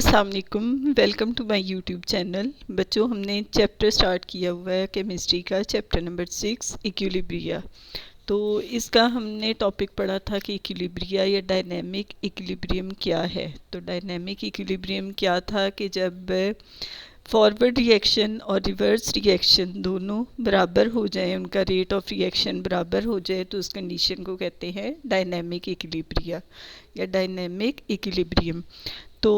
अस्सलाम वालेकुम, welcome to my YouTube channel. बच्चों, हमने चैप्टर स्टार्ट किया हुआ है केमिस्ट्री का, चैप्टर नंबर 6 इक्विलिब्रिया। तो इसका हमने टॉपिक पढ़ा था कि इक्विलिब्रिया या डायनेमिक इक्विलिब्रियम क्या है। तो डायनेमिक इक्विलिब्रियम क्या था कि जब फॉरवर्ड रिएक्शन और रिवर्स रिएक्शन दोनों बराबर हो जाए, उनका रेट ऑफ रिएक्शन बराबर हो जाए, तो उस कंडीशन को कहते हैं डायनेमिक इक्विलिब्रिया या डायनेमिक इक्विलिब्रियम। तो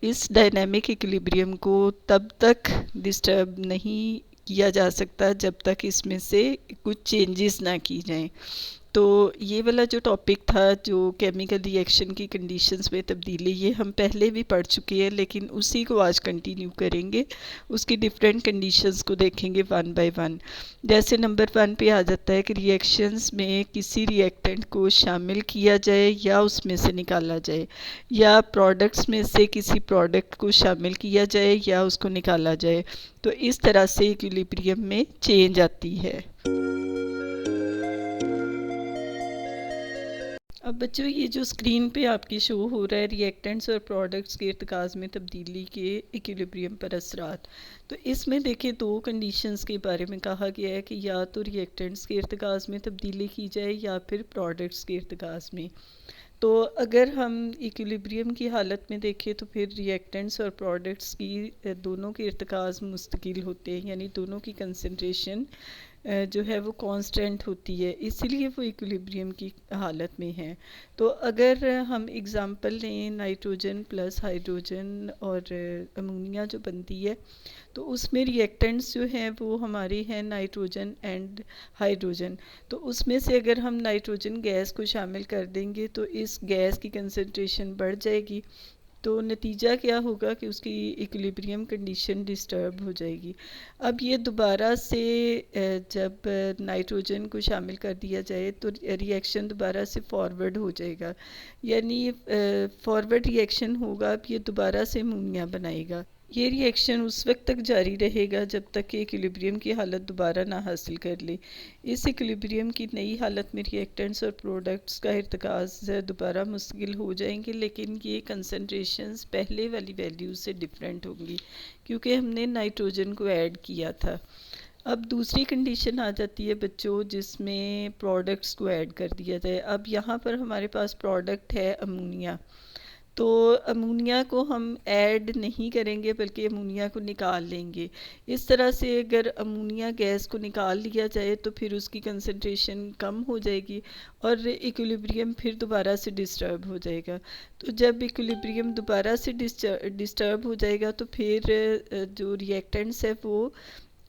इस डायनामिक इक्विलिब्रियम को तब तक डिस्टर्ब नहीं किया जा सकता जब तक इसमें से कुछ चेंजेस ना की जाएं। तो ये वाला जो टॉपिक था, जो केमिकल रिएक्शन की कंडीशंस में तब्दीली, ये हम पहले भी पढ़ चुके हैं, लेकिन उसी को आज कंटिन्यू करेंगे। उसकी डिफरेंट कंडीशंस को देखेंगे वन बाय वन। जैसे नंबर 1 पे आ जाता है कि रिएक्शंस में किसी रिएक्टेंट को शामिल किया जाए या उसमें से निकाला जाए, या प्रोडक्ट्स में से किसी प्रोडक्ट को शामिल किया जाए या उसको निकाला जाए। तो इस तरह से इक्विलिब्रियम में चेंज आती है। अब बच्चों, ये जो स्क्रीन पे आपकी शो हो रहा है रिएक्टेंट्स और प्रोडक्ट्स के इर्तिकाज़ में तब्दीली के इक्विलिब्रियम पर असरात, तो इसमें देखिए दो कंडीशंस के बारे में कहा गया है कि या तो रिएक्टेंट्स के इर्तिकाज़ में तब्दीली की जाए या फिर प्रोडक्ट्स के इर्तिकाज़ में। तो अगर हम इक्विलिब्रियम की हालत में देखें तो फिर रिएक्टेंट्स और प्रोडक्ट्स की दोनों के इर्तिकाज़ मुस्तकिल होते हैं, यानी दोनों की कंसंट्रेशन जो है वो कांस्टेंट होती है, इसीलिए वो इक्विलिब्रियम की हालत में है। तो अगर हम एग्ज़ाम्पल लें नाइट्रोजन प्लस हाइड्रोजन और अमोनिया जो बनती है, तो उसमें रिएक्टेंट्स जो हैं वो हमारे हैं नाइट्रोजन एंड हाइड्रोजन। तो उसमें से अगर हम नाइट्रोजन गैस को शामिल कर देंगे तो इस गैस की कंसंट्रेशन बढ़ जाएगी। तो नतीजा क्या होगा कि उसकी इक्विलिब्रियम कंडीशन डिस्टर्ब हो जाएगी। अब ये दोबारा से जब नाइट्रोजन को शामिल कर दिया जाए तो रिएक्शन दोबारा से फॉरवर्ड हो जाएगा, यानी फॉरवर्ड रिएक्शन होगा। अब ये दोबारा से अमोनिया बनाएगा। ये रिएक्शन उस वक्त तक जारी रहेगा जब तक कि इक्विलिब्रियम की हालत दोबारा ना हासिल कर ले। इस इक्विलिब्रियम की नई हालत में रिएक्टेंट्स और प्रोडक्ट्स का इर्तिकाज़ दोबारा मुश्किल हो जाएंगे, लेकिन ये कंसंट्रेशंस पहले वाली वैल्यूज से डिफरेंट होंगी क्योंकि हमने नाइट्रोजन को ऐड किया था। अब दूसरी कंडीशन आ जाती है बच्चों, जिसमें प्रोडक्ट्स को ऐड कर दिया जाए। अब यहाँ पर हमारे पास प्रोडक्ट है अमोनिया, तो अमोनिया को हम ऐड नहीं करेंगे बल्कि अमोनिया को निकाल लेंगे। इस तरह से अगर अमोनिया गैस को निकाल लिया जाए तो फिर उसकी कंसंट्रेशन कम हो जाएगी और इक्विलिब्रियम फिर दोबारा से डिस्टर्ब हो जाएगा। तो जब इक्विलिब्रियम दोबारा से डिस्टर्ब हो जाएगा तो फिर जो रिएक्टेंट्स है वो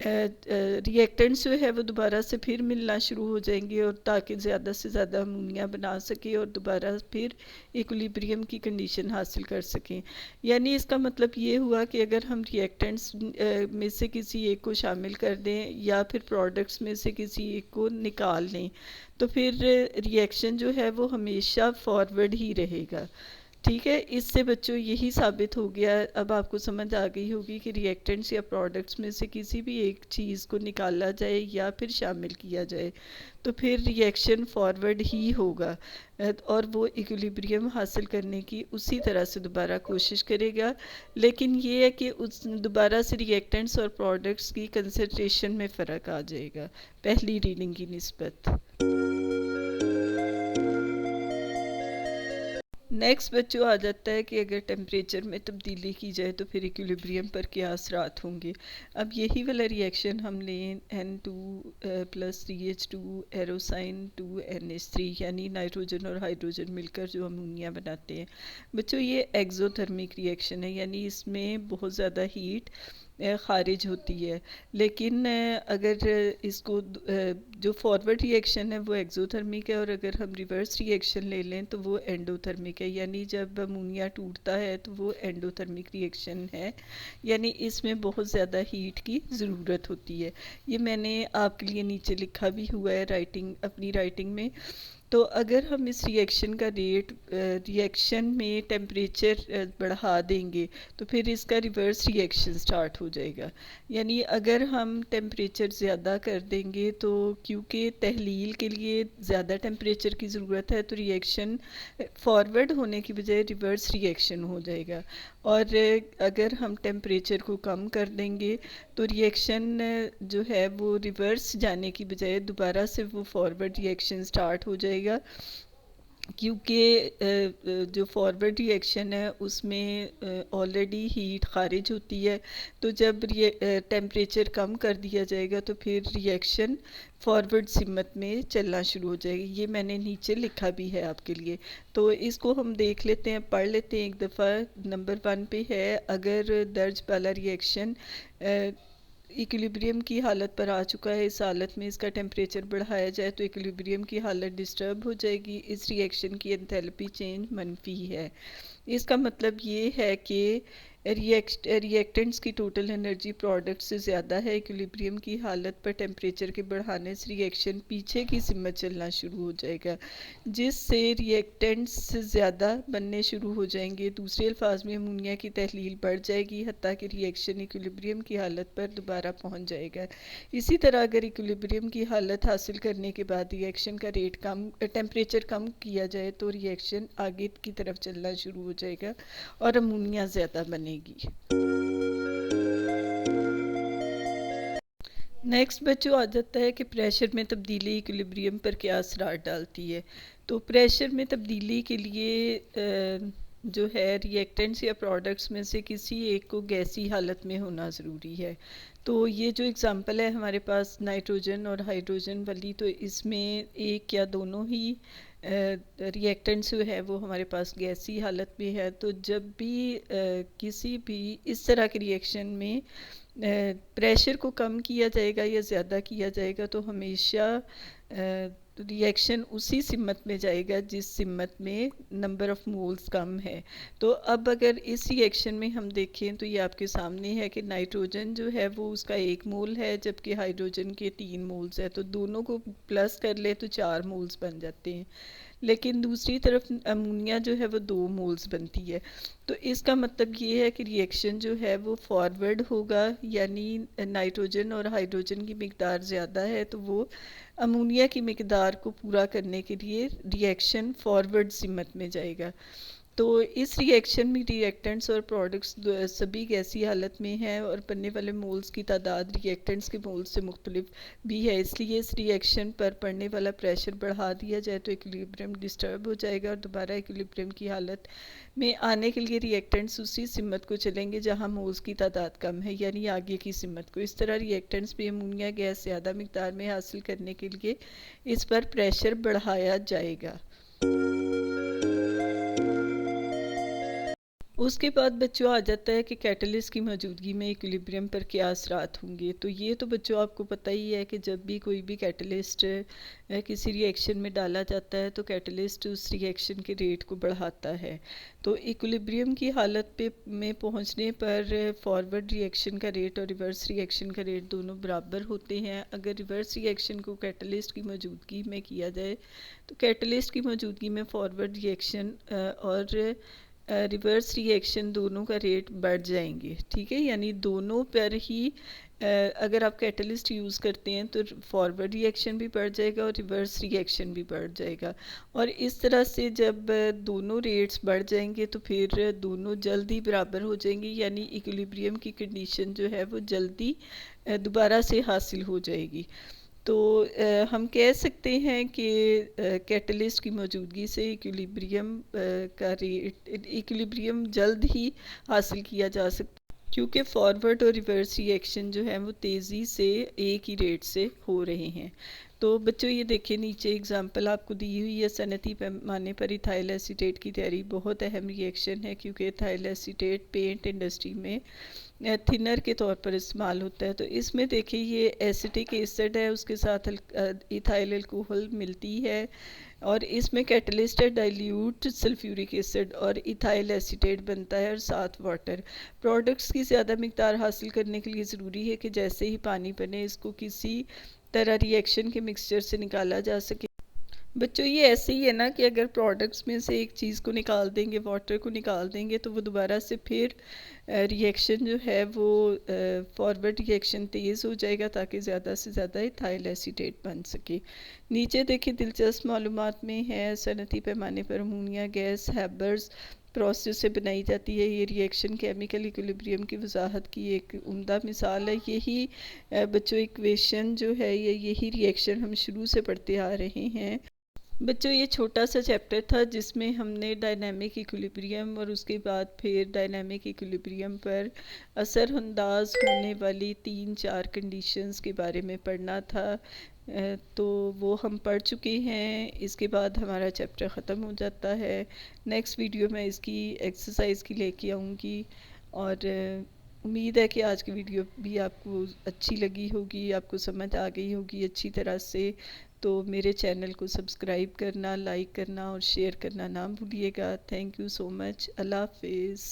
रिएक्टेंट्स जो है वो दोबारा से फिर मिलना शुरू हो जाएंगे, और ताकि ज़्यादा से ज़्यादा अमोनिया बना सके और दोबारा फिर इक्विलिब्रियम की कंडीशन हासिल कर सकें। यानी इसका मतलब ये हुआ कि अगर हम रिएक्टेंट्स में से किसी एक को शामिल कर दें या फिर प्रोडक्ट्स में से किसी एक को निकाल लें तो फिर रिएक्शन जो है वो हमेशा फॉरवर्ड ही रहेगा। ठीक है, इससे बच्चों यही साबित हो गया। अब आपको समझ आ गई होगी कि रिएक्टेंट्स या प्रोडक्ट्स में से किसी भी एक चीज़ को निकाला जाए या फिर शामिल किया जाए तो फिर रिएक्शन फॉरवर्ड ही होगा और वो इक्विलिब्रियम हासिल करने की उसी तरह से दोबारा कोशिश करेगा। लेकिन ये है कि उस दोबारा से रिएक्टेंट्स और प्रोडक्ट्स की कंसंट्रेशन में फ़र्क आ जाएगा पहली रीडिंग की निस्बत। नेक्स्ट बच्चों आ जाता है कि अगर टेम्परेचर में तब्दीली की जाए तो फिर इक्विलिब्रियम पर क्या असरात होंगे। अब यही वाला रिएक्शन हम लें N2 प्लस CH2 एरोसाइन 2NH3, यानी नाइट्रोजन और हाइड्रोजन मिलकर जो अमोनिया बनाते हैं। बच्चों, ये एक्सोथर्मिक रिएक्शन है, यानी इसमें बहुत ज़्यादा हीट ख़ारिज होती है। लेकिन अगर इसको जो फॉरवर्ड रिएक्शन है वो एक्सोथर्मिक है, और अगर हम रिवर्स रिएक्शन ले लें तो वो एंडोथर्मिक है, यानी जब अमोनिया टूटता है तो वो एंडोथर्मिक रिएक्शन है, यानी इसमें बहुत ज़्यादा हीट की ज़रूरत होती है। ये मैंने आपके लिए नीचे लिखा भी हुआ है अपनी राइटिंग में। तो अगर हम इस रिएक्शन का रेट रिएक्शन में टेम्परेचर बढ़ा देंगे तो फिर इसका रिवर्स रिएक्शन स्टार्ट हो जाएगा। यानी अगर हम टेम्परेचर ज़्यादा कर देंगे तो क्योंकि तहलील के लिए ज़्यादा टेम्परेचर की ज़रूरत है, तो रिएक्शन फॉरवर्ड होने की बजाय रिवर्स रिएक्शन हो जाएगा। और अगर हम टेम्परेचर को कम कर देंगे तो रिएक्शन जो है वो रिवर्स जाने की बजाय दोबारा से वो फॉरवर्ड रिएक्शन स्टार्ट हो जाएगा, क्योंकि जो फॉरवर्ड रिएक्शन है उसमें ऑलरेडी हीट खारिज होती है। तो जब टेम्परेचर कम कर दिया जाएगा तो फिर रिएक्शन फॉरवर्ड सिमत में चलना शुरू हो जाएगी। ये मैंने नीचे लिखा भी है आपके लिए, तो इसको हम देख लेते हैं, पढ़ लेते हैं एक दफ़ा। नंबर 1 पे है, अगर दर्ज वाला रिएक्शन इक्विलिब्रियम की हालत पर आ चुका है, इस हालत में इसका टेम्परेचर बढ़ाया जाए तो इक्विलिब्रियम की हालत डिस्टर्ब हो जाएगी। इस रिएक्शन की एंथैल्पी चेंज मनफी है। इसका मतलब ये है कि रिएक्टेंट्स की टोटल एनर्जी प्रोडक्ट से ज़्यादा है। इक्विलिब्रियम की हालत पर टेम्परेचर के बढ़ाने से रिएक्शन पीछे की सिमत चलना शुरू हो जाएगा, जिससे रिएक्टेंट्स ज़्यादा बनने शुरू हो जाएंगे। दूसरे अल्फाज में अमोनिया की तहलील बढ़ जाएगी हत्ता कि रिएक्शन इक्विलिब्रियम की हालत पर दोबारा पहुंच जाएगा। इसी तरह अगर इक्विलिब्रियम की हालत हासिल करने के बाद रिएक्शन का रेट कम, टेम्परेचर कम किया जाए तो रिएक्शन आगे की तरफ चलना शुरू हो जाएगा और अमोनिया ज़्यादा बनेगी। नेक्स्ट बच्चों आ जाता है कि प्रेशर में तब्दीली इक्विलिब्रियम पर क्या असरार डालती है। तो प्रेशर में तब्दीली के लिए जो है रिएक्टेंट्स या प्रोडक्ट्स में से किसी एक को गैसी हालत में होना ज़रूरी है। तो ये जो एग्ज़ाम्पल है हमारे पास नाइट्रोजन और हाइड्रोजन वाली, तो इसमें एक या दोनों ही रिएक्टेंट्स जो है वो हमारे पास गैसी हालत में है। तो जब भी किसी भी इस तरह के रिएक्शन में प्रेशर को कम किया जाएगा या ज़्यादा किया जाएगा तो हमेशा रिएक्शन उसी सिमत में जाएगा जिस सिमत में नंबर ऑफ़ मोल्स कम है। तो अब अगर इस रिएक्शन में हम देखें तो ये आपके सामने है कि नाइट्रोजन जो है वो उसका 1 मोल है, जबकि हाइड्रोजन के 3 मोल्स है। तो दोनों को प्लस कर ले तो 4 मोल्स बन जाते हैं, लेकिन दूसरी तरफ अमोनिया जो है वो 2 मोल्स बनती है। तो इसका मतलब ये है कि रिएक्शन जो है वो फॉरवर्ड होगा, यानी नाइट्रोजन और हाइड्रोजन की मिकदार ज़्यादा है तो वो अमोनिया की मिकदार को पूरा करने के लिए रिएक्शन फॉरवर्ड सिमत में जाएगा। तो इस रिएक्शन में रिएक्टेंट्स और प्रोडक्ट्स सभी गैसी हालत में हैं और बनने वाले मोल्स की तादाद रिएक्टेंट्स के मोल्स से मुख्तलिफ भी है। इसलिए इस रिएक्शन पर पड़ने वाला प्रेशर बढ़ा दिया जाए तो इक्विलिब्रियम डिस्टर्ब हो जाएगा और दोबारा इक्विलिब्रियम की हालत में आने के लिए रिएक्टेंट्स उसी सिमत को चलेंगे जहां मोल्स की तादाद कम है, यानी आगे की सिमत को। इस तरह रिएक्टेंट्स भी अमोनिया गैस ज़्यादा मिकदार में हासिल करने के लिए इस पर प्रेशर बढ़ाया जाएगा। उसके बाद बच्चों आ जाता है कि कैटलिस्ट की मौजूदगी में इक्विलिब्रियम पर क्या असरात होंगे। तो ये तो बच्चों आपको पता ही है कि जब भी कोई भी कैटलिस्ट किसी रिएक्शन में डाला जाता है तो कैटलिस्ट उस रिएक्शन के रेट को बढ़ाता है। तो इक्विलिब्रियम की हालत पे में पहुंचने पर फॉरवर्ड रिएक्शन का रेट और रिवर्स रिएक्शन का रेट दोनों बराबर होते हैं। अगर रिवर्स रिएक्शन को कैटलिस्ट की मौजूदगी में किया जाए तो कैटलिस्ट की मौजूदगी में फॉरवर्ड रिएक्शन और रिवर्स रिएक्शन दोनों का रेट बढ़ जाएंगे। ठीक है, यानी दोनों पर ही अगर आप कैटलिस्ट यूज़ करते हैं तो फॉरवर्ड रिएक्शन भी बढ़ जाएगा और रिवर्स रिएक्शन भी बढ़ जाएगा। और इस तरह से जब दोनों रेट्स बढ़ जाएंगे तो फिर दोनों जल्दी बराबर हो जाएंगे, यानी इक्विलिब्रियम की कंडीशन जो है वो जल्दी दोबारा से हासिल हो जाएगी। तो हम कह सकते हैं कि कैटलिस्ट की मौजूदगी से इक्विलिब्रियम जल्द ही हासिल किया जा सकता है, क्योंकि फॉरवर्ड और रिवर्स रिएक्शन जो है वो तेज़ी से एक ही रेट से हो रहे हैं। तो बच्चों ये देखिए नीचे एग्जांपल आपको दी हुई है। सनती पैमाने पर इथाइल एसीटेट की तैयारी बहुत अहम रिएक्शन है, क्योंकि इथाइल एसीटेट पेंट इंडस्ट्री में थिनर के तौर पर इस्तेमाल होता है। तो इसमें देखिए ये एसिटिक एसिड है, उसके साथ इथाइल अल्कोहल मिलती है और इसमें कैटलिस्ट है डाइल्यूट सल्फ्यूरिक एसिड और इथाइल एसीटेट बनता है और साथ वाटर। प्रोडक्ट्स की ज़्यादा मिकदार हासिल करने के लिए ज़रूरी है कि जैसे ही पानी बने इसको किसी तरह रिएक्शन के मिक्सचर से निकाला जा सके। बच्चों ये ऐसे ही है ना कि अगर प्रोडक्ट्स में से एक चीज़ को निकाल देंगे, वाटर को निकाल देंगे, तो वो दोबारा से फिर रिएक्शन जो है वो फॉरवर्ड रिएक्शन तेज़ हो जाएगा ताकि ज़्यादा से ज़्यादा इथाइल एसीटेट बन सके। नीचे देखिए दिलचस्प मालूमात में है, सनती पैमाने पर अमोनिया गैस हैबर्स प्रोसेस से बनाई जाती है। ये रिएक्शन केमिकल इक्विलिब्रियम की वजाहत की एक उम्दा मिसाल है। यही बच्चों इक्वेशन जो है, ये यही रिएक्शन हम शुरू से पढ़ते आ रहे हैं। बच्चों ये छोटा सा चैप्टर था जिसमें हमने डायनामिक इक्विलिब्रियम और उसके बाद फिर डायनामिक इक्विलिब्रियम पर असरअंदाज होने वाली 3-4 कंडीशंस के बारे में पढ़ना था। तो वो हम पढ़ चुके हैं। इसके बाद हमारा चैप्टर ख़त्म हो जाता है। नेक्स्ट वीडियो में इसकी एक्सरसाइज की लेके आऊँगी। और उम्मीद है कि आज की वीडियो भी आपको अच्छी लगी होगी, आपको समझ आ गई होगी अच्छी तरह से। तो मेरे चैनल को सब्सक्राइब करना, लाइक करना और शेयर करना ना भूलिएगा। Thank you so much. Allah हाफिज़।